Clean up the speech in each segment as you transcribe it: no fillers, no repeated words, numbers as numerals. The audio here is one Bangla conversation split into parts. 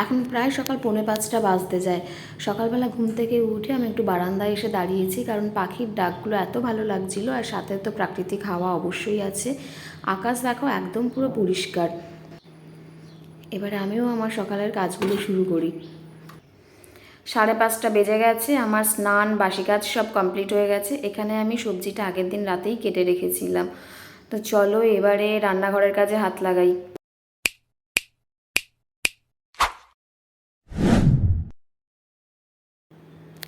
এখন প্রায় সকাল 4:45 বাজতে যায়। সকালবেলা ঘুম থেকে উঠে আমি একটু বারান্দায় এসে দাঁড়িয়েছি, কারণ পাখির ডাকগুলো এত ভালো লাগছিল, আর সাথে তো প্রাকৃতিক হাওয়া অবশ্যই আছে। আকাশ দেখো একদম পুরো পরিষ্কার। এবারে আমিও আমার সকালের কাজগুলো শুরু করি। 5:30 বেজে গেছে, আমার স্নান বাসি কাজ সব কমপ্লিট হয়ে গেছে। এখানে আমি সবজিটা আগের দিন রাতেই কেটে রেখেছিলাম। তো চলো এবারে রান্নাঘরের কাজে হাত লাগাই।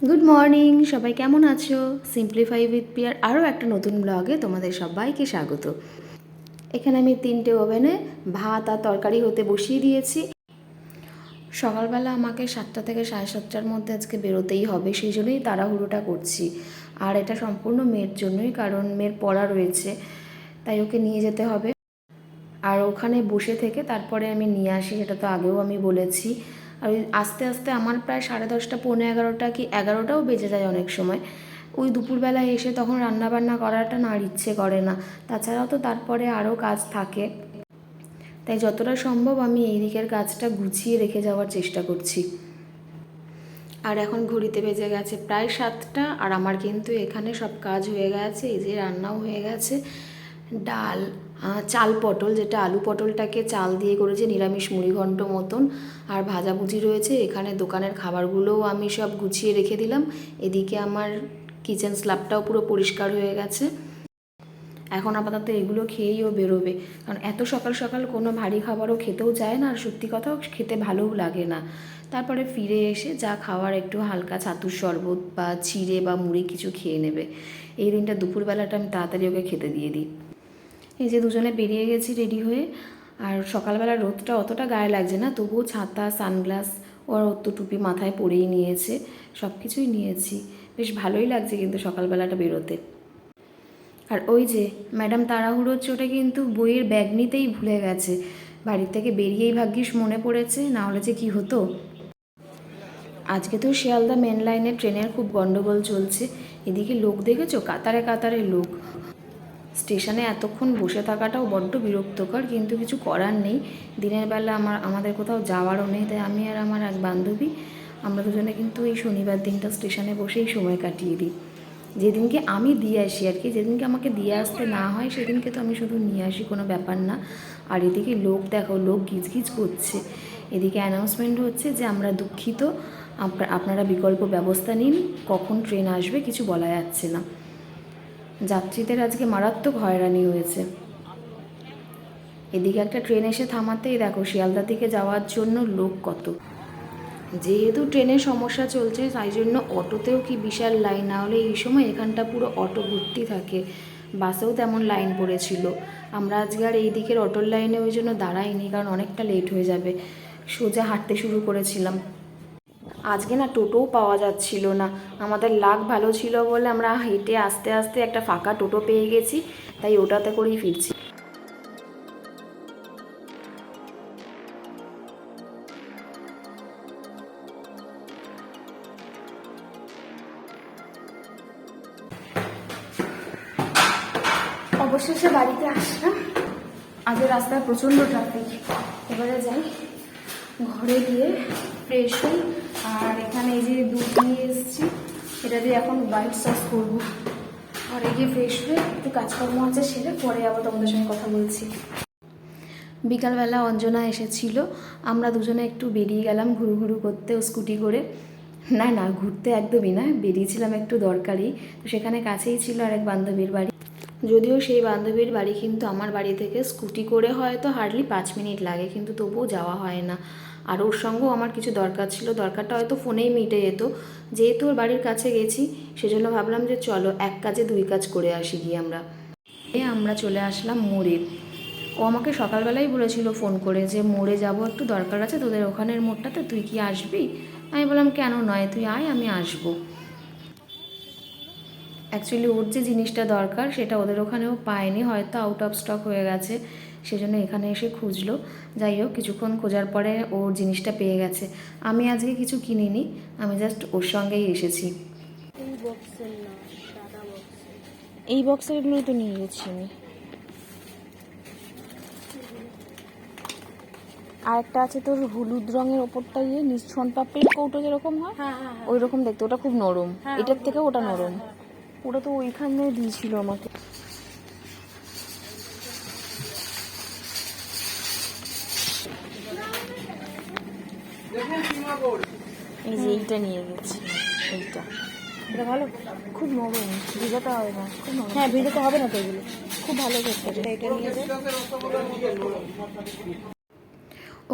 গুড মর্নিং, সবাই কেমন আছো? সিম্পলিফাই উইথ পিয়ার আরও একটা নতুন ব্লগে তোমাদের সবাইকে স্বাগত। এখানে আমি 3টে ওভেনে ভাত আর তরকারি হতে বসিয়ে দিয়েছি। সকালবেলা আমাকে 7টা থেকে 7:30টার মধ্যে আজকে বেরোতেই হবে, সেই জন্যই তাড়াহুড়োটা করছি। আর এটা সম্পূর্ণ মেয়ের জন্যই, কারণ মেয়ের পড়া রয়েছে, তাই ওকে নিয়ে যেতে হবে। আর ওখানে বসে থেকে তারপরে আমি নিয়ে আসি, সেটা তো আগেও আমি বলেছি। আর ওই আস্তে আস্তে আমার প্রায় 10:30 পৌনে 11টা কি 11টাও বেজে যায় অনেক সময়। ওই দুপুরবেলায় এসে তখন রান্নাবান্না করাটা না আর ইচ্ছে করে না। তাছাড়াও তো তারপরে আরও কাজ থাকে, তাই যতটা সম্ভব আমি এই দিকের কাজটা গুছিয়ে রেখে যাওয়ার চেষ্টা করছি। আর এখন ঘড়িতে বেজে গেছে প্রায় 7টা, আর আমার কিন্তু এখানে সব কাজ হয়ে গেছে। এই যে রান্নাও হয়ে গেছে, ডাল, চাল পটল, যেটা আলু পটলটাকে চাল দিয়ে করেছে, নিরামিষ মুড়িঘণ্ট মতন, আর ভাজাভুজি রয়েছে। এখানে দোকানের খাবারগুলোও আমি সব গুছিয়ে রেখে দিলাম। এদিকে আমার কিচেন স্ল্যাবটাও পুরো পরিষ্কার হয়ে গেছে। এখন আপাতত এগুলো খেয়েই ও বেরোবে, কারণ এত সকাল সকাল কোনো ভারী খাবারও খেতেও চায় না, আর সত্যি কথাও খেতে ভালোও লাগে না। তারপরে ফিরে এসে যা খাওয়ার একটু হালকা ছাতুর শরবত বা চিড়ে বা মুড়ি কিছু খেয়ে নেবে। এই দিনটা দুপুরবেলাটা আমি তাড়াতাড়ি ওকে খেতে দিয়ে দিই। এই যে দুজনে বেরিয়ে গেছি রেডি হয়ে। আর সকালবেলা রোদটা অতটা গায়ে লাগছে না, তবুও ছাতা, সানগ্লাস ওর তো টুপি মাথায় পরেই নিয়েছে, সব কিছুই নিয়েছি। বেশ ভালোই লাগছে কিন্তু সকালবেলাটা বেরোতে। আর ওই যে ম্যাডাম তাড়াহুড়োর চোটে কিন্তু বইয়ের ব্যাগ নিতেই ভুলে গেছে। বাড়ি থেকে বেরিয়েই ভাগ্যিস মনে পড়েছে, না হলে যে কী হতো। আজকে তো শিয়ালদা মেন লাইনে ট্রেনের খুব গন্ডগোল চলছে। এদিকে লোক দেখেছো, কাতারে কাতারে লোক। স্টেশনে এতক্ষণ বসে থাকাটাও বড্ড বিরক্তকর, কিন্তু কিছু করার নেই। দিনের বেলা আমাদের কোথাও যাওয়ারও নেই, তাই আমি আর আমার এক বান্ধবী আমরা দুজনে কিন্তু এই শনিবার দিনটা স্টেশনে বসেই সময় কাটিয়ে দিই। যেদিনকে আমি দিয়ে আসি আর কি, যেদিনকে আমাকে দিয়ে আসতে না হয় সেদিনকে তো আমি শুধু নিয়ে আসি, কোনো ব্যাপার না। আর এদিকে লোক দেখো, লোক গিজগিজ করছে। এদিকে অ্যানাউন্সমেন্ট হচ্ছে যে আমরা দুঃখিত, আপনারা বিকল্প ব্যবস্থা নিন, কখন ট্রেন আসবে কিছু বলা যাচ্ছে না। যাত্রীদের আজকে মারাত্মক হয়রানি হয়েছে। এদিকে একটা ট্রেন এসে থামাতেই দেখো শিয়ালদা দিকে যাওয়ার জন্য লোক কত। যেহেতু ট্রেনের সমস্যা চলছে তাই জন্য অটোতেও কি বিশাল লাইন, না হলে এই সময় এখানটা পুরো অটো ভর্তি থাকে। বাসেও তেমন লাইন পড়েছিল। আমরা আজকে আর এই দিকের অটোর লাইনে ওই জন্য দাঁড়াইনি, কারণ অনেকটা লেট হয়ে যাবে। সোজা হাঁটতে শুরু করেছিলাম। আজকে না টোটোও পাওয়া যাচ্ছিল না। আমাদের লাক ভালো ছিল বলে আমরা হেঁটে আস্তে আস্তে একটা ফাঁকা টোটো পেয়ে গেছি, তাই ওটাতে করেই ফিরছি। অবশেষে বাড়িতে আসলাম। আজকে রাস্তায় প্রচণ্ড ট্রাফিক। এবারে যাই ঘরে গিয়ে ফ্রেশ হই। আর এখানে এই যে দুধ নিয়ে এসেছি, এটা দিয়ে এখন হোয়াইট সস করবো। আর এই যে ফ্রেশ হয়ে একটু কাজকর্ম আছে সেরে পরে আবার তোমাদের সঙ্গে কথা বলছি। বিকালবেলা অঞ্জনা এসেছিল, আমরা দুজনে একটু বেরিয়ে গেলাম ঘুরু ঘুরু করতে, ও স্কুটি করে। না না, ঘুরতে একদমই না, বেরিয়েছিলাম একটু দরকারি। তো সেখানে কাছেই ছিল আরেক বান্ধবীর বাড়ি। যদিও সেই বান্ধবীর বাড়ি কিন্তু আমার বাড়ি থেকে স্কুটি করে হয়তো হার্ডলি 5 মিনিট লাগে, কিন্তু তবুও যাওয়া হয় না। আর ওর সঙ্গেও আমার কিছু দরকার ছিল, দরকারটা হয়তো ফোনেই মিটে যেত। যেহেতু ওর বাড়ির কাছে গেছি, সেজন্য ভাবলাম যে চলো এক কাজে দুই কাজ করে আসি গিয়ে আমরা চলে আসলাম মোড়ে। ও আমাকে সকালবেলাই বলেছিল ফোন করে যে মোড়ে যাব, একটু দরকার আছে তোদের ওখানের মোড়টাতে, তুই কি আসবি? আমি বললাম কেন নয়, তুই আয়, আমি আসবো। অ্যাকচুয়ালি ওর যে জিনিসটা দরকার সেটা ওদের ওখানেও পায়নি, হয়তো আউট অফ স্টক হয়ে গেছে, সেজন্য এখানে এসে খুঁজলো। যাই হোক, কিছুক্ষণ খোঁজার পরে ওর জিনিসটা পেয়ে গেছে। আমি আজকে কিছু কিনিনি, আমি জাস্ট ওর সঙ্গেই এসেছি। এই বক্সের এগুলোই তো নিয়ে গেছি আমি। আর একটা আছে তোর হলুদ রঙের ওপরটা নিঃসন পাপড়ির কৌটো যেরকম হয় ওই রকম দেখতে, ওটা খুব নরম, এটার থেকে ওটা নরম। ওটা তো ওইখানে দিয়েছিল আমাকে। এই যে এইটা নিয়ে গেছি, এইটা এটা ভালো, খুব নরম, ভেজাতে হবে না, খুব নরম। হ্যাঁ ভিডিওতে হবে না তো এগুলো। খুব ভালো করতে। এটা নিয়ে যাই।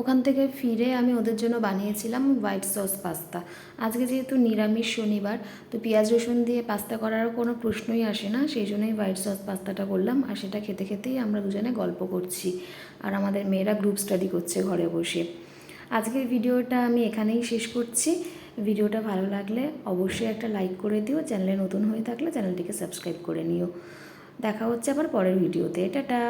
ওখান থেকে ফিরে আমি ওদের জন্য বানিয়েছিলাম হোয়াইট সস পাস্তা। আজকে যেহেতু নিরামিষ শনিবার, তো পেঁয়াজ রসুন দিয়ে পাস্তা করার কোনো প্রশ্নই আসে না, সেই জন্যই হোয়াইট সস পাস্তাটা করলাম। আর সেটা খেতে খেতেই আমরা দুজনে গল্প করছি, আর আমাদের মেয়েরা গ্রুপ স্টাডি করছে ঘরে বসে। আজকের ভিডিওটা আমি এখানেই শেষ করছি। ভিডিওটা ভালো লাগলে অবশ্যই একটা লাইক করে দিও, চ্যানেলে নতুন হয়ে থাকলে চ্যানেলটিকে সাবস্ক্রাইব করে নিও। দেখা হচ্ছে আবার পরের ভিডিওতে। টাটা।